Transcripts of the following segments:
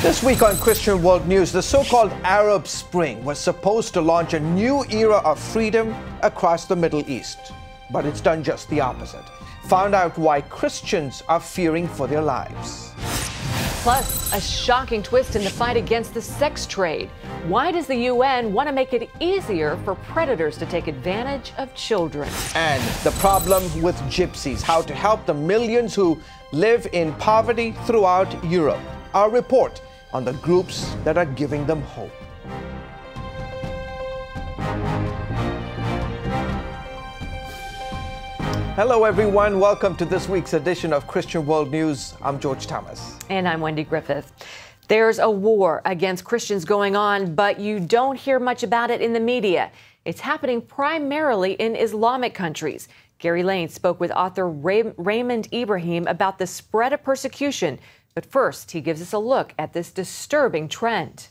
This week on Christian World News, the so-called Arab Spring was supposed to launch a new era of freedom across the Middle East. But it's done just the opposite. Found out why Christians are fearing for their lives. Plus, a shocking twist in the fight against the sex trade. Why does the UN want to make it easier for predators to take advantage of children? And the problem with gypsies, how to help the millions who live in poverty throughout Europe. Our report on the groups that are giving them hope. Hello, everyone. Welcome to this week's edition of Christian World News. I'm George Thomas. And I'm Wendy Griffith. There's a war against Christians going on, but you don't hear much about it in the media. It's happening primarily in Islamic countries. Gary Lane spoke with author Raymond Ibrahim about the spread of persecution. But first, he gives us a look at this disturbing trend.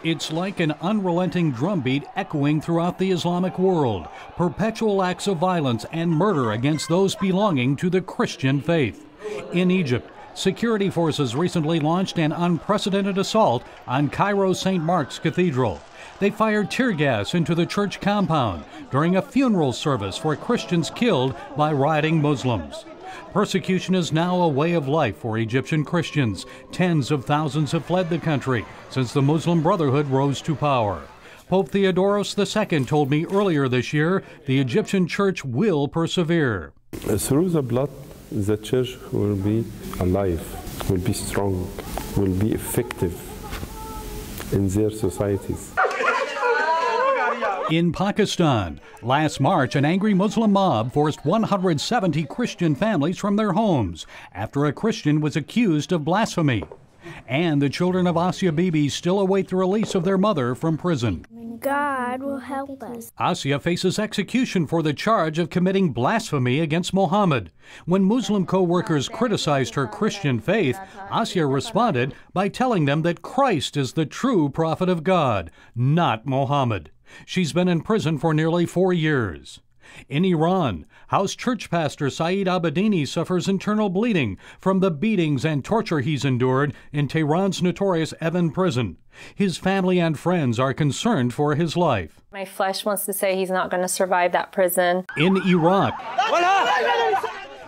It's like an unrelenting drumbeat echoing throughout the Islamic world. Perpetual acts of violence and murder against those belonging to the Christian faith. In Egypt, security forces recently launched an unprecedented assault on Cairo's St. Mark's Cathedral. They fired tear gas into the church compound during a funeral service for Christians killed by rioting Muslims. Persecution is now a way of life for Egyptian Christians. Tens of thousands have fled the country since the Muslim Brotherhood rose to power. Pope Theodoros II told me earlier this year the Egyptian church will persevere. Through the blood, the church will be alive, will be strong, will be effective in their societies. In Pakistan, last March, an angry Muslim mob forced 170 Christian families from their homes after a Christian was accused of blasphemy. And the children of Asia Bibi still await the release of their mother from prison. God will help us. Asia faces execution for the charge of committing blasphemy against Muhammad. When Muslim co-workers criticized her Christian faith, Asia responded by telling them that Christ is the true prophet of God, not Muhammad. She's been in prison for nearly 4 years. In Iran, house church pastor Saeed Abedini suffers internal bleeding from the beatings and torture he's endured in Tehran's notorious Evin prison. His family and friends are concerned for his life. My flesh wants to say he's not going to survive that prison. In Iraq,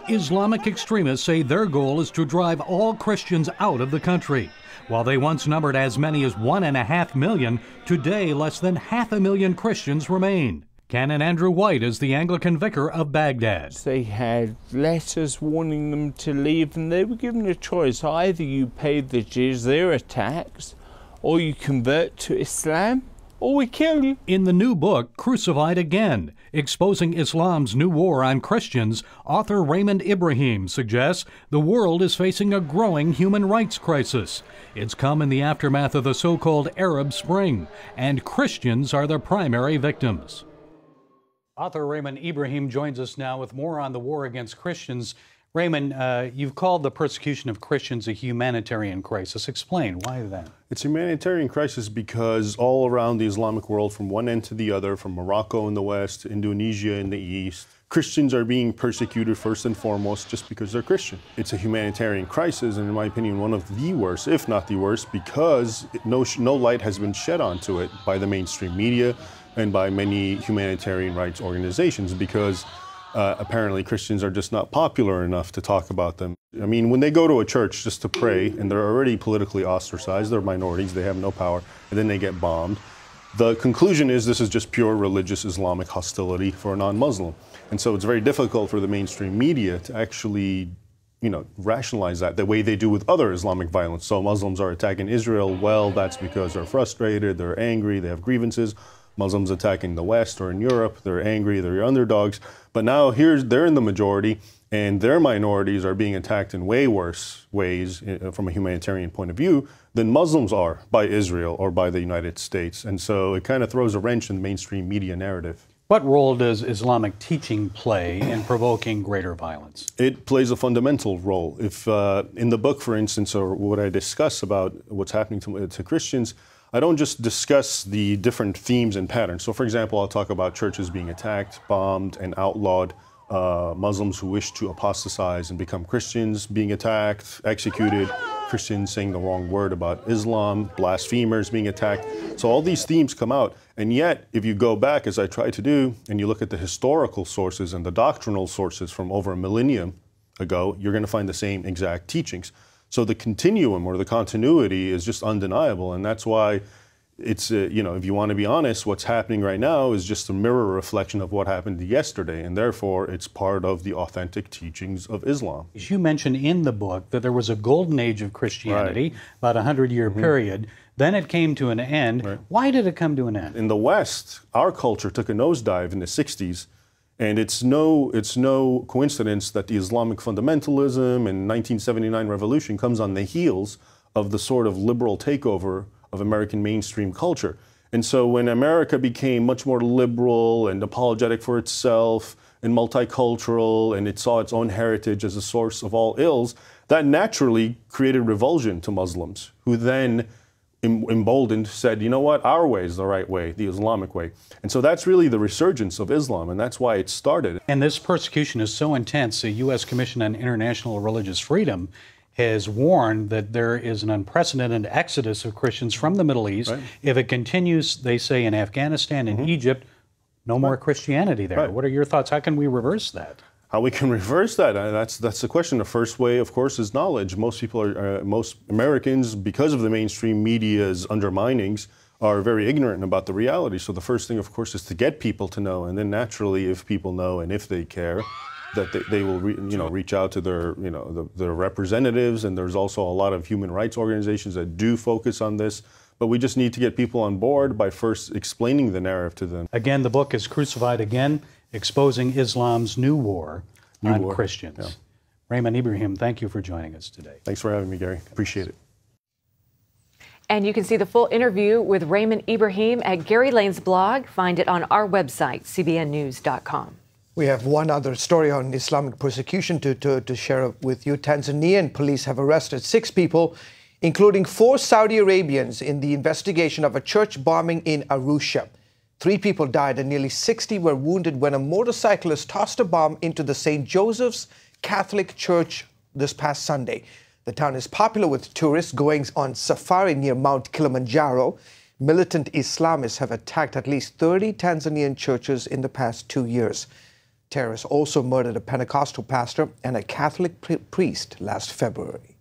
Islamic extremists say their goal is to drive all Christians out of the country. While they once numbered as many as 1.5 million, today less than 500,000 Christians remain. Canon Andrew White is the Anglican vicar of Baghdad. They had letters warning them to leave, and they were given a choice. Either you pay the jizya tax, or you convert to Islam, or we kill you. In the new book, Crucified Again, Exposing Islam's New War on Christians, author Raymond Ibrahim suggests the world is facing a growing human rights crisis. It's come in the aftermath of the so-called Arab Spring, and Christians are the primary victims. Author Raymond Ibrahim joins us now with more on the war against Christians. Raymond, you've called the persecution of Christians a humanitarian crisis. Explain, why that? It's a humanitarian crisis because all around the Islamic world, from one end to the other, from Morocco in the west to Indonesia in the east, Christians are being persecuted first and foremost just because they're Christian. It's a humanitarian crisis, and in my opinion, one of the worst, if not the worst, because no light has been shed onto it by the mainstream media and by many humanitarian rights organizations, because apparently Christians are just not popular enough to talk about them. I mean, when they go to a church just to pray, and they're already politically ostracized, they're minorities, they have no power, and then they get bombed, the conclusion is this is just pure religious Islamic hostility for a non-Muslim. And so it's very difficult for the mainstream media to actually, rationalize that the way they do with other Islamic violence. So Muslims are attacking Israel, well, that's because they're frustrated, they're angry, they have grievances. Muslims attacking the West or in Europe, they're angry, they're underdogs. But now they're in the majority, and their minorities are being attacked in way worse ways from a humanitarian point of view than Muslims are by Israel or by the United States. And so it kind of throws a wrench in the mainstream media narrative. What role does Islamic teaching play in provoking greater violence? It plays a fundamental role. If in the book, for instance, or what I discuss about what's happening to Christians, I don't just discuss the different themes and patterns. So, for example, I'll talk about churches being attacked, bombed, and outlawed Muslims who wish to apostatize and become Christians being attacked, executed, Christians saying the wrong word about Islam, blasphemers being attacked. So all these themes come out. And yet, if you go back, as I try to do, and you look at the historical sources and the doctrinal sources from over a millennium ago, you're going to find the same exact teachings. So the continuum or the continuity is just undeniable. And that's why it's, you know, if you want to be honest, what's happening right now is just a mirror reflection of what happened yesterday, and therefore it's part of the authentic teachings of Islam. You mentioned in the book that there was a golden age of Christianity, about a 100-year period. Then it came to an end. Right. Why did it come to an end? In the West, our culture took a nosedive in the 60s, and it's no coincidence that the Islamic fundamentalism and 1979 revolution comes on the heels of the sort of liberal takeover of American mainstream culture. And so when America became much more liberal and apologetic for itself and multicultural, and it saw its own heritage as a source of all ills, that naturally created revulsion to Muslims, who then emboldened said, you know what, our way is the right way, the Islamic way. And so that's really the resurgence of Islam, and that's why it started. And this persecution is so intense, the U.S. Commission on International Religious Freedom has warned that there is an unprecedented exodus of Christians from the Middle East. Right. If it continues, they say, in Afghanistan and Egypt, no more Christianity there. Right. What are your thoughts? How can we reverse that? How we can reverse that? That's the question. The first way, of course, is knowledge. Most people most Americans, because of the mainstream media's underminings, are very ignorant about the reality. So the first thing, of course, is to get people to know, and then naturally, if people know and if they care, that they will reach out to their their representatives. And there's also a lot of human rights organizations that do focus on this. But we just need to get people on board by first explaining the narrative to them. Again, the book is Crucified Again, Exposing Islam's New War on Christians. Yeah. Raymond Ibrahim, thank you for joining us today. Thanks for having me, Gary. Appreciate it. And you can see the full interview with Raymond Ibrahim at Gary Lane's blog. Find it on our website, cbnnews.com. We have one other story on Islamic persecution to share with you. Tanzanian police have arrested 6 people, including 4 Saudi Arabians, in the investigation of a church bombing in Arusha. 3 people died and nearly 60 were wounded when a motorcyclist tossed a bomb into the St. Joseph's Catholic Church this past Sunday. The town is popular with tourists going on safari near Mount Kilimanjaro. Militant Islamists have attacked at least 30 Tanzanian churches in the past 2 years. Terrorists also murdered a Pentecostal pastor and a Catholic priest last February.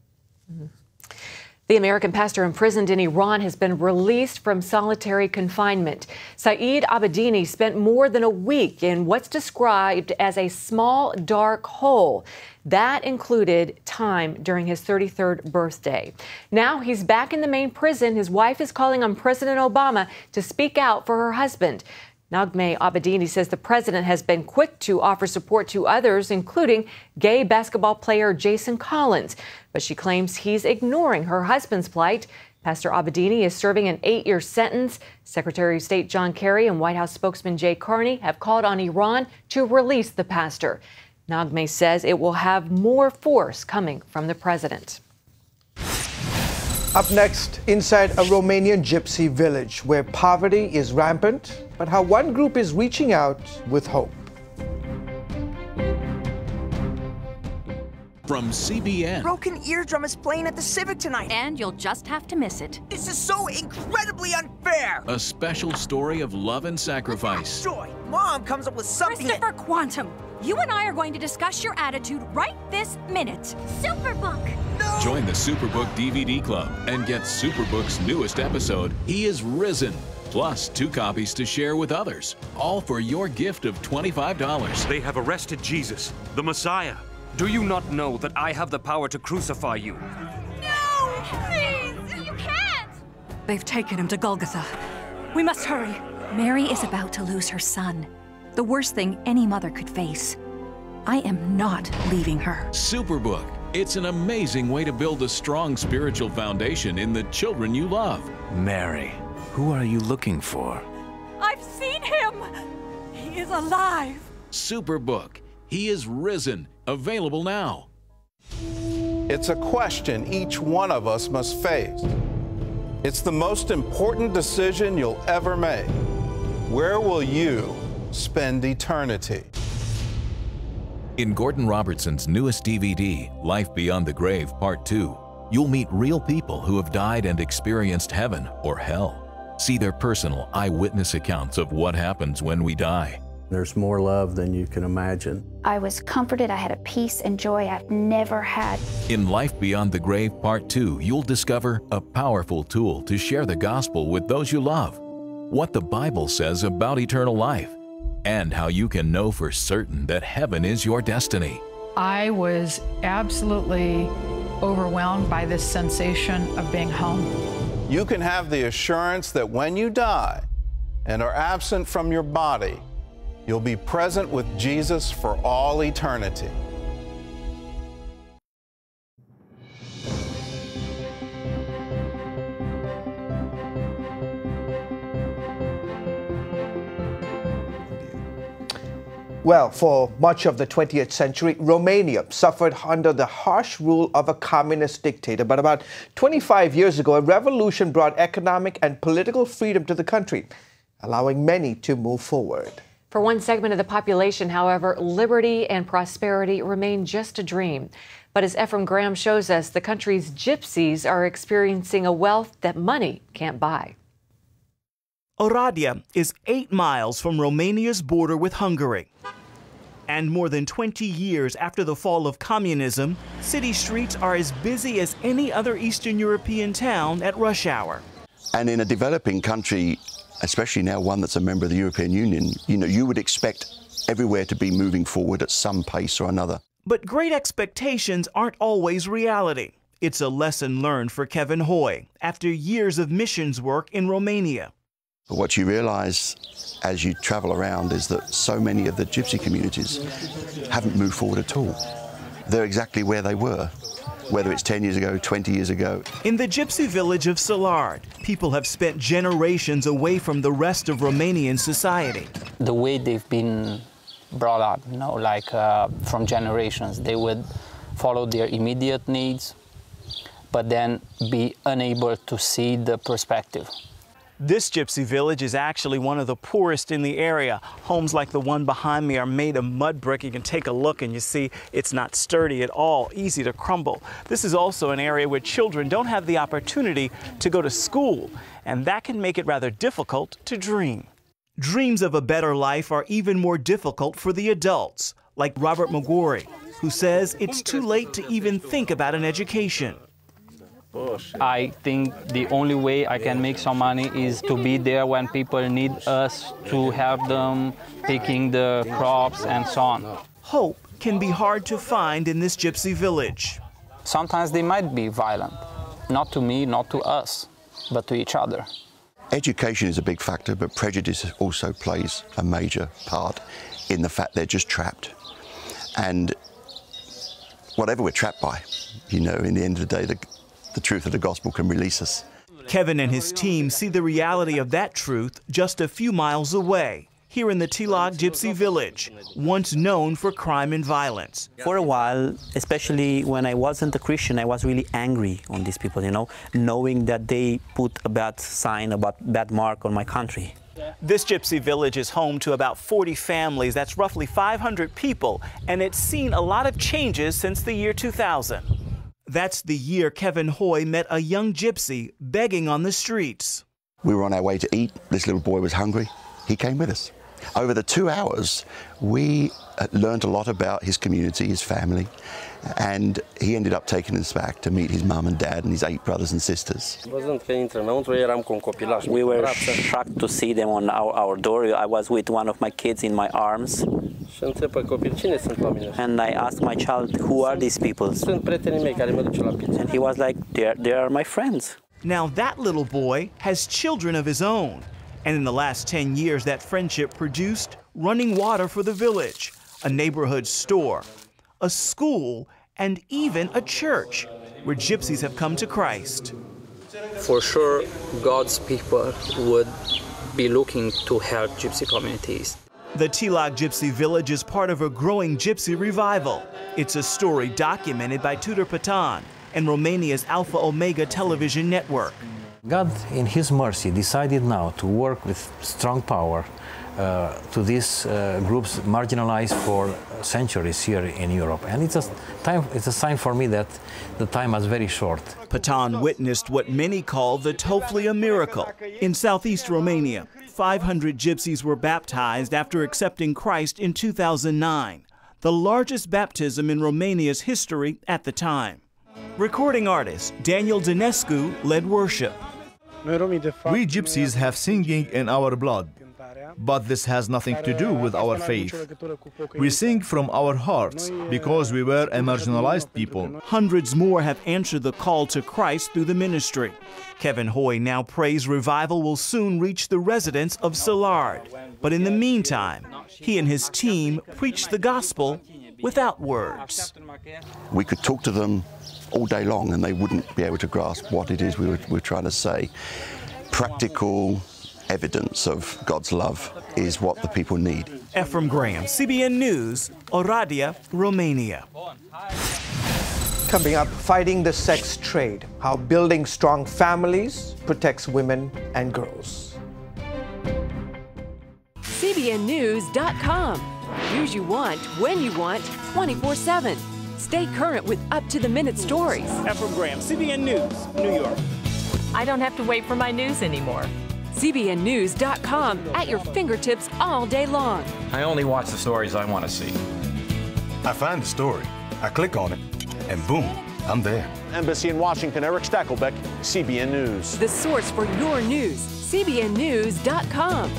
The American pastor imprisoned in Iran has been released from solitary confinement. Saeed Abedini spent more than a week in what's described as a small, dark hole. That included time during his 33rd birthday. Now he's back in the main prison. His wife is calling on President Obama to speak out for her husband. Naghmeh Abedini says the president has been quick to offer support to others, including gay basketball player Jason Collins. But she claims he's ignoring her husband's plight. Pastor Abedini is serving an 8-year sentence. Secretary of State John Kerry and White House spokesman Jay Carney have called on Iran to release the pastor. Naghmeh says it will have more force coming from the president. Up next, inside a Romanian gypsy village where poverty is rampant, but how one group is reaching out with hope. From CBN. Broken Eardrum is playing at the Civic tonight. And you'll just have to miss it. This is so incredibly unfair. A special story of love and sacrifice. Joy, Mom comes up with something. Christopher Quantum, you and I are going to discuss your attitude right this minute. Superbook. No. Join the Superbook DVD Club and get Superbook's newest episode, He is Risen. Plus 2 copies to share with others. All for your gift of $25. They have arrested Jesus, the Messiah. Do you not know that I have the power to crucify you? No! Please! You can't! They've taken him to Golgotha. We must hurry. Mary is about to lose her son. The worst thing any mother could face. I am not leaving her. Superbook. It's an amazing way to build a strong spiritual foundation in the children you love. Mary, who are you looking for? I've seen him! He is alive! Superbook. He is Risen. Available now. It's a question each one of us must face. It's the most important decision you'll ever make. Where will you spend eternity? In Gordon Robertson's newest DVD, Life Beyond the Grave Part 2, you'll meet real people who have died and experienced heaven or hell. See their personal eyewitness accounts of what happens when we die. There's more love than you can imagine. I was comforted. I had a peace and joy I've never had. In Life Beyond the Grave Part 2, you'll discover a powerful tool to share the gospel with those you love, what the Bible says about eternal life, and how you can know for certain that heaven is your destiny. I was absolutely overwhelmed by this sensation of being home. You can have the assurance that when you die and are absent from your body, you'll be present with Jesus for all eternity. Well, for much of the 20th century, Romania suffered under the harsh rule of a communist dictator. But about 25 years ago, a revolution brought economic and political freedom to the country, allowing many to move forward. For one segment of the population, however, liberty and prosperity remain just a dream. But as Ephraim Graham shows us, the country's gypsies are experiencing a wealth that money can't buy. Oradea is 8 miles from Romania's border with Hungary. And more than 20 years after the fall of communism, city streets are as busy as any other Eastern European town at rush hour. And in a developing country, especially now one that's a member of the European Union, you would expect everywhere to be moving forward at some pace or another. But great expectations aren't always reality. It's a lesson learned for Kevin Hoy after years of missions work in Romania. But what you realize as you travel around is that so many of the gypsy communities haven't moved forward at all. They're exactly where they were, whether it's 10 years ago, 20 years ago. In the gypsy village of Salard, people have spent generations away from the rest of Romanian society. The way they've been brought up, from generations, they would follow their immediate needs, but then be unable to see the perspective. This gypsy village is actually one of the poorest in the area. Homes like the one behind me are made of mud brick. You can take a look and you see it's not sturdy at all, easy to crumble. This is also an area where children don't have the opportunity to go to school, and that can make it rather difficult to dream. Dreams of a better life are even more difficult for the adults, like Robert Magori, who says it's too late to even think about an education. I think the only way I can make some money is to be there when people need us to help them picking the crops and so on. Hope can be hard to find in this gypsy village. Sometimes they might be violent, not to me, not to us, but to each other. Education is a big factor, but prejudice also plays a major part in the fact they're just trapped. And whatever we're trapped by, in the end of the day, the truth of the gospel can release us. Kevin and his team see the reality of that truth just a few miles away, here in the Tilag Gypsy Village, once known for crime and violence. For a while, especially when I wasn't a Christian, I was really angry on these people, knowing that they put a bad sign, a bad mark on my country. This gypsy village is home to about 40 families. That's roughly 500 people, and it's seen a lot of changes since the year 2000. That's the year Kevin Hoy met a young gypsy begging on the streets. We were on our way to eat. This little boy was hungry. He came with us. Over the 2 hours, we learned a lot about his community, his family, and he ended up taking us back to meet his mum and dad and his 8 brothers and sisters. We were shocked to see them on our door. I was with one of my kids in my arms. And I asked my child, who are these people? And he was like, they are my friends. Now that little boy has children of his own. And in the last 10 years, that friendship produced running water for the village, a neighborhood store, a school, and even a church where gypsies have come to Christ. For sure, God's people would be looking to help gypsy communities. The Tilag Gypsy Village is part of a growing gypsy revival. It's a story documented by Tudor Patan and Romania's Alpha Omega television network. God, in His mercy, decided now to work with strong power to these groups marginalized for centuries here in Europe. And it's a sign for me that the time was very short. Patan witnessed what many call the Toflia miracle. In southeast Romania, 500 gypsies were baptized after accepting Christ in 2009, the largest baptism in Romania's history at the time. Recording artist Daniel Dinescu led worship. We gypsies have singing in our blood, but this has nothing to do with our faith. We sing from our hearts because we were a marginalized people. Hundreds more have answered the call to Christ through the ministry. Kevin Hoy now prays revival will soon reach the residents of Szilard. But in the meantime, he and his team preach the gospel without words. We could talk to them all day long and they wouldn't be able to grasp what it is we're trying to say. Practical evidence of God's love is what the people need. Ephraim Graham, CBN News, Oradea, Romania. Coming up, fighting the sex trade, how building strong families protects women and girls. CBNnews.com. News you want, when you want, 24/7. Stay current with up-to-the-minute stories. Ephraim Graham, CBN News, New York. I don't have to wait for my news anymore. CBNnews.com at your fingertips all day long. I only watch the stories I want to see. I find the story, I click on it, and boom, I'm there. Embassy in Washington, Eric Stakelbeck, CBN News. The source for your news, CBNnews.com.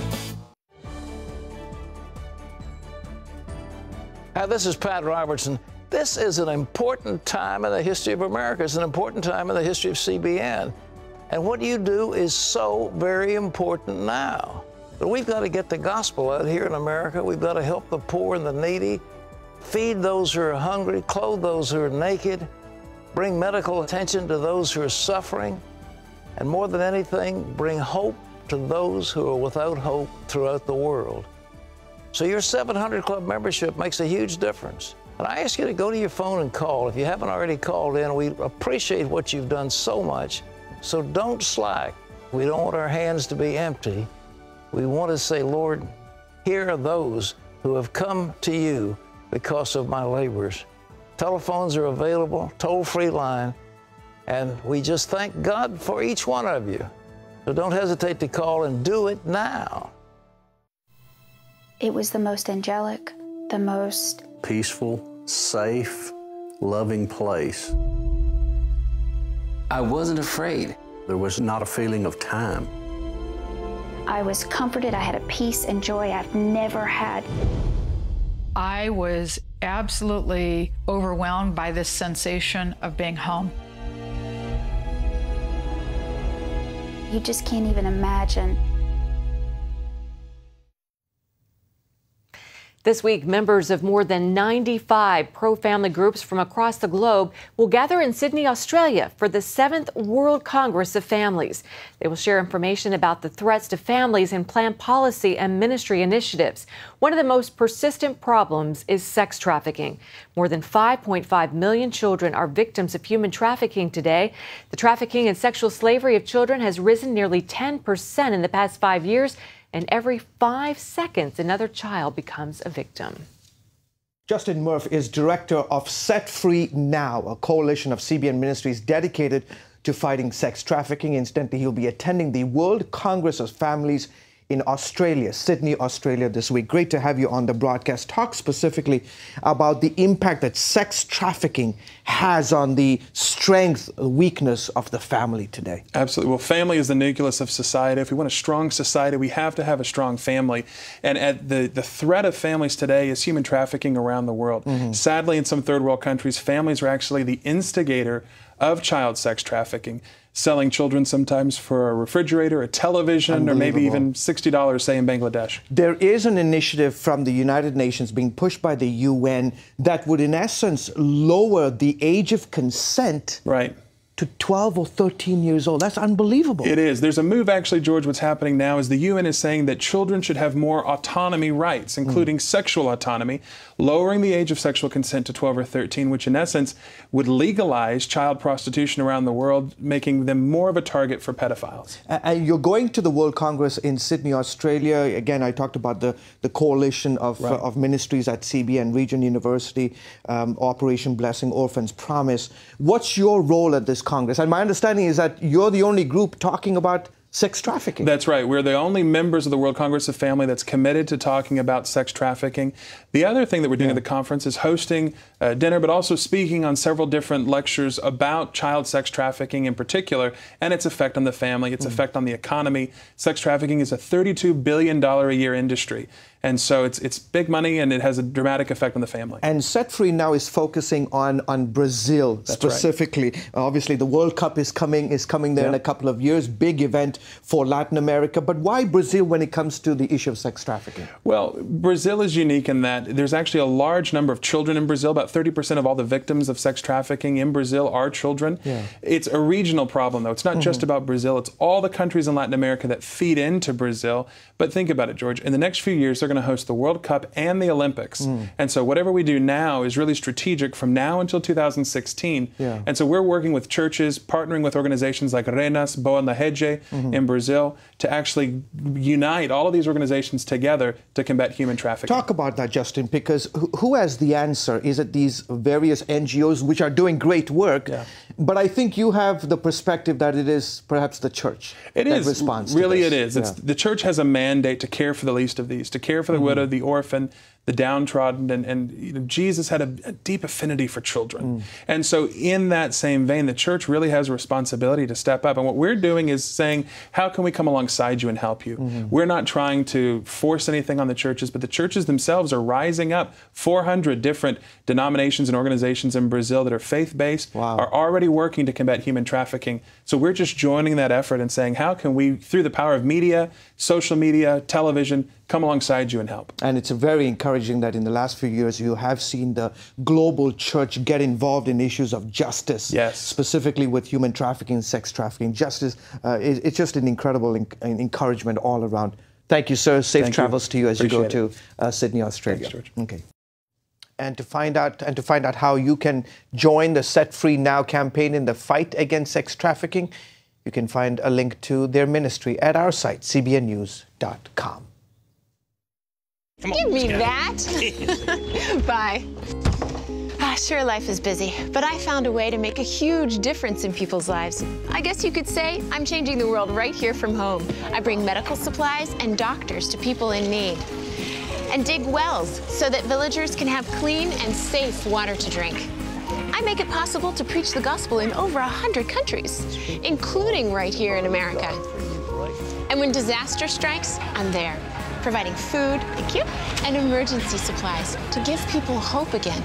Hi, this is Pat Robertson. This is an important time in the history of America. It's an important time in the history of CBN. And what you do is so very important now. But we've got to get the gospel out here in America. We've got to help the poor and the needy, feed those who are hungry, clothe those who are naked, bring medical attention to those who are suffering, and more than anything, bring hope to those who are without hope throughout the world. So your 700 Club membership makes a huge difference. And I ask you to go to your phone and call. If you haven't already called in, we appreciate what you've done so much. So don't slack. We don't want our hands to be empty. We want to say, Lord, here are those who have come to you because of my labors. Telephones are available, toll-free line, and we just thank God for each one of you. So don't hesitate to call and do it now. It was the most angelic, the most peaceful, safe, loving place. I wasn't afraid. There was not a feeling of time. I was comforted. I had a peace and joy I've never had. I was absolutely overwhelmed by this sensation of being home. You just can't even imagine. This week, members of more than 95 pro-family groups from across the globe will gather in Sydney, Australia for the 7th World Congress of Families. They will share information about the threats to families and plan policy and ministry initiatives. One of the most persistent problems is sex trafficking. More than 5.5 million children are victims of human trafficking today. The trafficking and sexual slavery of children has risen nearly 10% in the past 5 years. And every 5 seconds, another child becomes a victim. Justin Murph is director of Set Free Now, a coalition of CBN ministries dedicated to fighting sex trafficking. Incidentally, he'll be attending the World Congress of Families in Australia, Sydney, Australia this week. Great to have you on the broadcast. Talk specifically about the impact that sex trafficking has on the strength, weakness of the family today. Absolutely. Well, family is the nucleus of society. If we want a strong society, we have to have a strong family. And at the threat of families today is human trafficking around the world. Sadly, in some third world countries, families are actually the instigator of child sex trafficking, selling children sometimes for a refrigerator, a television, or maybe even $60, say, in Bangladesh. There is an initiative from the United Nations being pushed by the UN that would, in essence, lower the age of consent to 12 or 13 years old. That's unbelievable. It is. There's a move, actually, George. What's happening now is the UN is saying that children should have more autonomy rights, including sexual autonomy, lowering the age of sexual consent to 12 or 13, which in essence would legalize child prostitution around the world, making them more of a target for pedophiles. And you're going to the World Congress in Sydney, Australia. Again, I talked about the coalition of ministries at CBN, Regent University, Operation Blessing, Orphans Promise. What's your role at this Congress? And my understanding is that you're the only group talking about sex trafficking. That's right. We're the only members of the World Congress of Family that's committed to talking about sex trafficking. The other thing that we're doing at the conference is hosting dinner, but also speaking on several different lectures about child sex trafficking in particular and its effect on the family, its effect on the economy. Sex trafficking is a $32 billion a year industry. And so it's big money, and it has a dramatic effect on the family. And Set Free now is focusing on Brazil. That's specifically. Right. Obviously, the World Cup is coming there in a couple of years. Big event for Latin America. But why Brazil when it comes to the issue of sex trafficking? Well, Brazil is unique in that there's actually a large number of children in Brazil. About 30% of all the victims of sex trafficking in Brazil are children. Yeah. It's a regional problem, though. It's not just about Brazil. It's all the countries in Latin America that feed into Brazil. But think about it, George. In the next few years, they're going to host the World Cup and the Olympics. And so whatever we do now is really strategic from now until 2016. Yeah. And so we're working with churches, partnering with organizations like Renas, Boa na Rede in Brazil to actually unite all of these organizations together to combat human trafficking. Talk about that, Justin, because who has the answer? Is it these various NGOs which are doing great work? Yeah. But I think you have the perspective that it is perhaps the church that responds to this. Really, it is. Yeah. The church has a mandate to care for the least of these, to care for the widow, the orphan, the downtrodden, and you know, Jesus had a deep affinity for children. And so in that same vein, the church really has a responsibility to step up. And what we're doing is saying, how can we come alongside you and help you? We're not trying to force anything on the churches, but the churches themselves are rising up. 400 different denominations and organizations in Brazil that are faith-based are already working to combat human trafficking. So we're just joining that effort and saying, how can we, through the power of media, social media, television, come alongside you and help. And it's very encouraging that in the last few years you have seen the global church get involved in issues of justice, specifically with human trafficking, sex trafficking. Justice, it's just an incredible encouragement all around. Thank you, sir. Safe travels to you as you go to Sydney, Australia. Thanks, George. Okay. And to find out how you can join the Set Free Now campaign in the fight against sex trafficking, you can find a link to their ministry at our site, cbnnews.com. Give me that. Bye. Sure, life is busy, but I found a way to make a huge difference in people's lives. I guess you could say I'm changing the world right here from home. I bring medical supplies and doctors to people in need, and dig wells so that villagers can have clean and safe water to drink. I make it possible to preach the gospel in over 100 countries, including right here in America. And when disaster strikes, I'm there, providing food, and emergency supplies to give people hope again.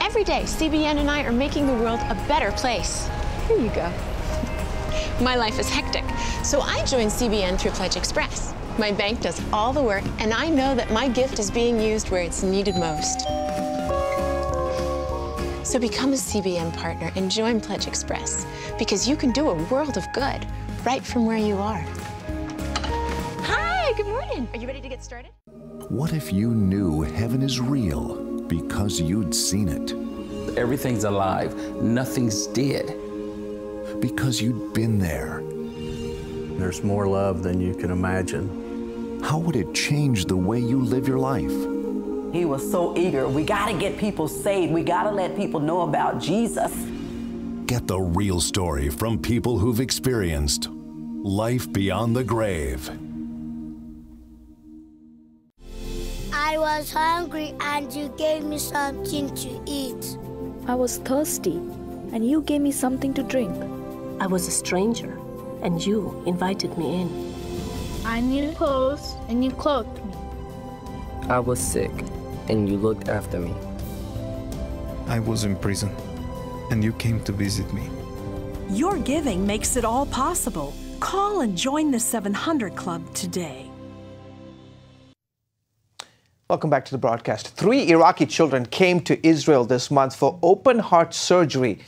Every day, CBN and I are making the world a better place. Here you go. My life is hectic, so I joined CBN through Pledge Express. My bank does all the work, and I know that my gift is being used where it's needed most. So become a CBN partner and join Pledge Express, because you can do a world of good right from where you are. Hi, good morning. Are you ready to get started? What if you knew heaven is real because you'd seen it? Everything's alive, nothing's dead. Because you'd been there. There's more love than you can imagine. How would it change the way you live your life? He was so eager. We gotta get people saved. We gotta let people know about Jesus. Get the real story from people who've experienced life beyond the grave. I was hungry and you gave me something to eat. I was thirsty and you gave me something to drink. I was a stranger and you invited me in. I needed clothes and you clothed me. I was sick and you looked after me. I was in prison and you came to visit me. Your giving makes it all possible. Call and join the 700 Club today. Welcome back to the broadcast. 3 Iraqi children came to Israel this month for open heart surgery.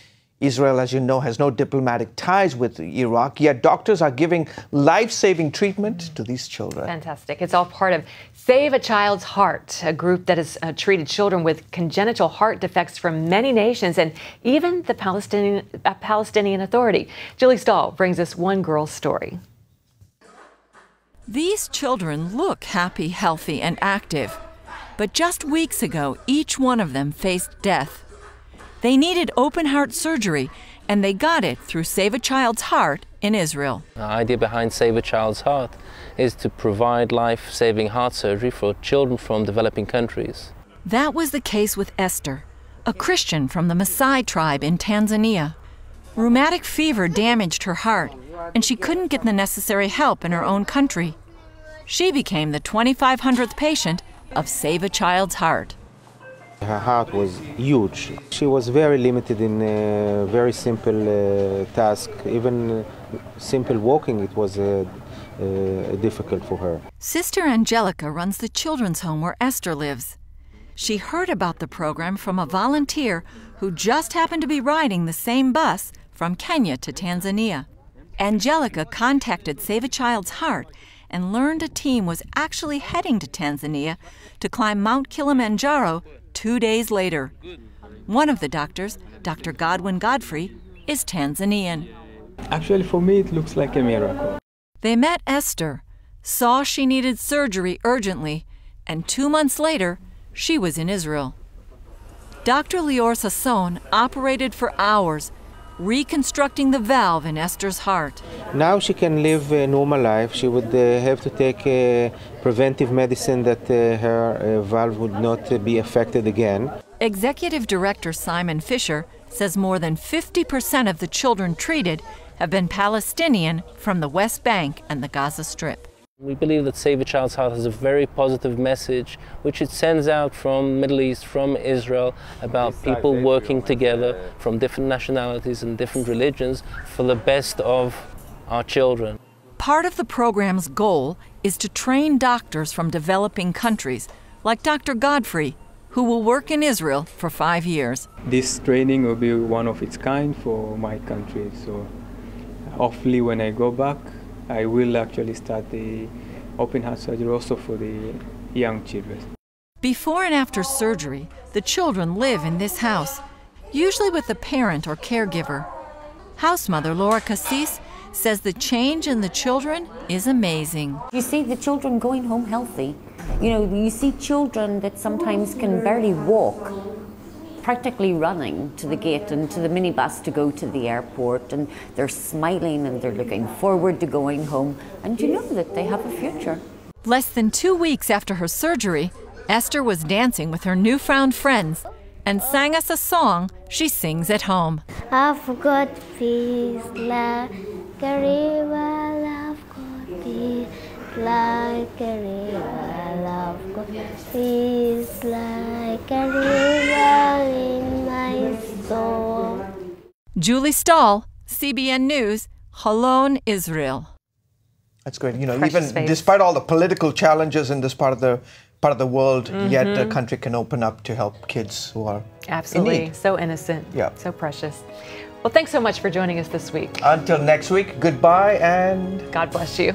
Israel, as you know, has no diplomatic ties with Iraq, yet doctors are giving life-saving treatment to these children. Fantastic. It's all part of Save a Child's Heart, a group that has treated children with congenital heart defects from many nations and even the Palestinian Authority. Julie Stahl brings us one girl's story. These children look happy, healthy, and active. But just weeks ago, each one of them faced death. They needed open-heart surgery, and they got it through Save a Child's Heart in Israel. The idea behind Save a Child's Heart is to provide life-saving heart surgery for children from developing countries. That was the case with Esther, a Christian from the Maasai tribe in Tanzania. Rheumatic fever damaged her heart, and she couldn't get the necessary help in her own country. She became the 2,500th patient of Save a Child's Heart. Her heart was huge. She was very limited in a very simple task. Even simple walking, it was difficult for her. Sister Angelica runs the children's home where Esther lives. She heard about the program from a volunteer who just happened to be riding the same bus from Kenya to Tanzania. Angelica contacted Save a Child's Heart and learned a team was actually heading to Tanzania to climb Mount Kilimanjaro 2 days later. One of the doctors, Dr. Godwin Godfrey, is Tanzanian. Actually, for me, it looks like a miracle. They met Esther, saw she needed surgery urgently, and 2 months later, she was in Israel. Dr. Lior Sasson operated for hours, reconstructing the valve in Esther's heart. Now she can live a normal life. She would have to take preventive medicine that her valve would not be affected again. Executive Director Simon Fisher says more than 50% of the children treated have been Palestinian from the West Bank and the Gaza Strip. We believe that Save a Child's Heart has a very positive message, which it sends out from the Middle East, from Israel, about people working together from different nationalities and different religions for the best of our children. Part of the program's goal is to train doctors from developing countries, like Dr. Godfrey, who will work in Israel for 5 years. This training will be one of its kind for my country, so hopefully when I go back, I will actually start the open heart surgery also for the young children. Before and after surgery, the children live in this house, usually with a parent or caregiver. House mother Laura Cassis says the change in the children is amazing. You see the children going home healthy. You know, you see children that sometimes can barely walk, practically running to the gate and to the minibus to go to the airport, and they're smiling and they're looking forward to going home, and you know that they have a future. Less than 2 weeks after her surgery, Esther was dancing with her newfound friends and sang us a song she sings at home. I've got peace like a river, I've got peace like a river, I've got peace like a river in my soul. Julie Stahl, CBN News, Holon, Israel. That's great. You know, Precious even face. despite all the political challenges in this part of the world, yet the country can open up to help kids who are Absolutely. in need. So innocent. Yeah. So precious. Well, thanks so much for joining us this week. Until next week, goodbye and God bless you.